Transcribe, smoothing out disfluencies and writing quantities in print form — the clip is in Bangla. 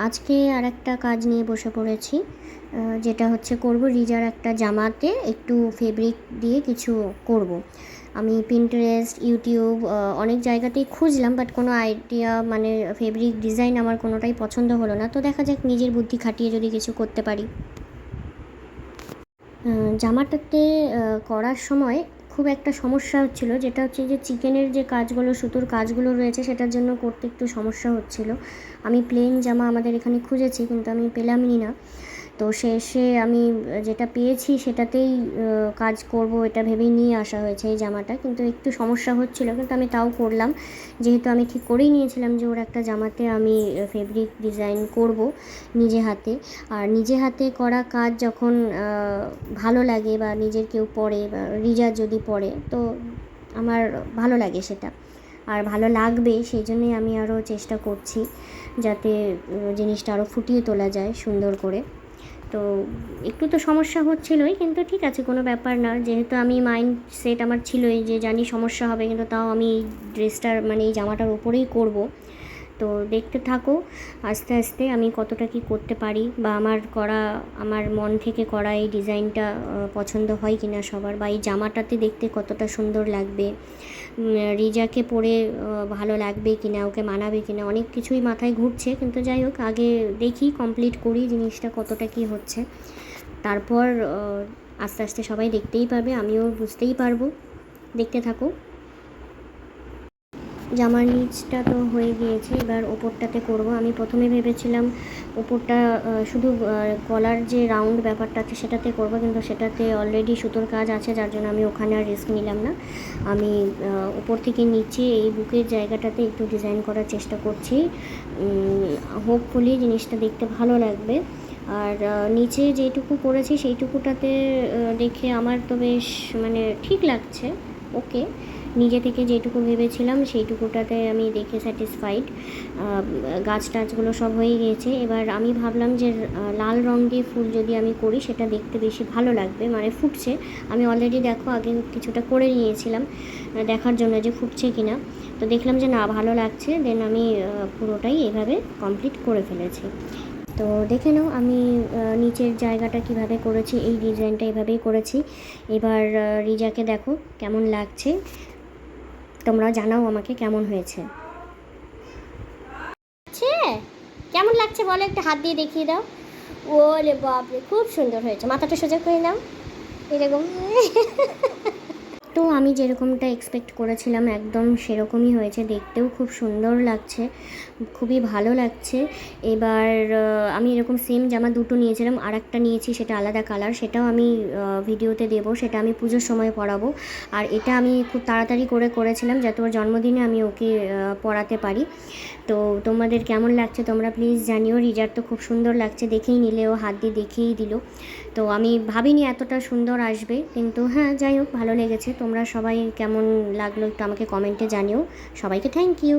আজকে আরেকটা কাজ নিয়ে বসে পড়েছি, যেটা হচ্ছে করব রিজার একটা জামাতে একটু ফেব্রিক দিয়ে কিছু করব। আমি পিন্টারেস্ট, ইউটিউব অনেক জায়গাতেই খুঁজলাম, বাট কোনো আইডিয়া মানে ফেব্রিক ডিজাইন আমার কোনোটাই পছন্দ হলো না। তো দেখা যাক নিজের বুদ্ধি খাটিয়ে যদি কিছু করতে পারি। জামাটাতে করার সময় খুব একটা সমস্যা হচ্ছিল, যেটা হচ্ছে যে চিকেনের যে কাজগুলো, সুতোর কাজগুলো রয়েছে, সেটার জন্য করতে একটু সমস্যা হচ্ছিল। আমি প্লেন জামা আমাদের এখানে খুঁজেছি, কিন্তু আমি পেলামই না। তো শেষে আমি যেটা পেয়েছি সেটাতেই কাজ করব এটা ভেবেই নিয়ে আসা হয়েছে এই জামাটা। কিন্তু একটু সমস্যা হচ্ছিল, কিন্তু আমি তাও করলাম, যেহেতু আমি ঠিক করেই নিয়েছিলাম যে ওর একটা জামাতে আমি ফেব্রিক ডিজাইন করব নিজে হাতে। আর নিজে হাতে করা কাজ যখন ভালো লাগে বা নিজের কেউ পড়ে বা রিজার যদি পড়ে, তো আমার ভালো লাগে সেটা, আর ভালো লাগবে। সেই জন্যই আমি আরও চেষ্টা করছি যাতে জিনিসটা আরও ফুটিয়ে তোলা যায় সুন্দর করে। তো একটু তো সমস্যা হচ্ছিলোই, কিন্তু ঠিক আছে, কোনো ব্যাপার না। যেহেতু আমি মাইন্ড সেট আমার ছিলই যে জানি সমস্যা হবে, কিন্তু তাও আমি এই ড্রেসটার মানে এই জামাটার উপরেই করব। তো দেখতে থাকো আস্তে আস্তে আমি কতটা কি করতে পারি, বা আমার মন থেকে করা এই ডিজাইনটা পছন্দ হয় কিনা সবার, বা এই জামাটাতে দেখতে কতটা সুন্দর লাগবে, রিজাকে পরে ভালো লাগবে কিনা, ওকে মানাবে কিনা, অনেক কিছুই মাথায় ঘুরছে। কিন্তু যাই হোক, আগে দেখি, কমপ্লিট করি জিনিসটা কতটা কি হচ্ছে। তারপর আস্তে আস্তে সবাই দেখতেই পারবে, আমিও বুঝতেই পারবো। দেখতে থাকো। জামার নিচটা তো হয়ে গিয়েছে, এবার ওপরটাতে করব। আমি প্রথমে ভেবেছিলাম ওপরটা শুধু গলার যে রাউন্ড ব্যাপারটা আছে সেটাতে করব, কিন্তু সেটাতে অলরেডি সুতোর কাজ আছে, যার জন্য আমি ওখানে আর রিস্ক নিলাম না। আমি উপর থেকে নিচে এই বুকের জায়গাটাতে একটু ডিজাইন করার চেষ্টা করছি। হোপফুলি জিনিসটা দেখতে ভালো লাগবে। আর নিচে যেটুকু করেছি সেইটুকুটাতে দেখে আমার তো বেশ মানে ঠিক লাগছে, ওকে। নিজে থেকে যেটুকু ভেবেছিলাম সেইটুকুটাতে আমি দেখে স্যাটিসফাইড। গাছ টাছগুলো সব হয়ে গিয়েছে। এবার আমি ভাবলাম যে লাল রঙ দিয়ে ফুল যদি আমি করি সেটা দেখতে বেশি ভালো লাগবে, মানে ফুটছে। আমি অলরেডি দেখো আগে কিছুটা করে নিয়েছিলাম দেখার জন্য যে ফুটছে কি না। তো দেখলাম যে না, ভালো লাগছে। দেন আমি পুরোটাই এভাবে কমপ্লিট করে ফেলেছি। তো দেখে নাও আমি নিচের জায়গাটা কিভাবে করেছি, এই ডিজাইনটা এভাবেই করেছি। এবার রিজাকে দেখো কেমন লাগছে, তোমরা জানাও আমাকে কেমন হয়েছে। কেমন লাগছে বলো, একটা হাত দিয়ে দেখিয়ে দাও। ওরে বাপরে, খুব সুন্দর হয়েছে। মাথাটা সোজা করে নাও, এরকম। তো আমি যেরকমটা এক্সপেক্ট করেছিলাম একদম সেরকমই হয়েছে, দেখতেও খুব সুন্দর লাগছে, খুবই ভালো লাগছে। এবার আমি এরকম সেম জামা দুটো নিয়েছিলাম, আর একটা নিয়েছি সেটা আলাদা কালার, সেটাও আমি ভিডিওতে দেবো, সেটা আমি পুজোর সময় পরাবো। আর এটা আমি খুব তাড়াতাড়ি করেছিলাম যাতে ওর জন্মদিনে আমি ওকে পরাতে পারি। তো তোমাদের কেমন লাগছে তোমরা প্লিজ জানিও। রিজার তো খুব সুন্দর লাগছে, দেখেই নিলে, ও হাত দিয়ে দেখেই দিল। তো আমি ভাবিনি এতটা সুন্দর আসবে, কিন্তু হ্যাঁ যাই হোক, ভালো লেগেছে। তোমরা সবাই কেমন লাগলো একটু আমাকে কমেন্টে জানিও। সবাইকে থ্যাংক ইউ।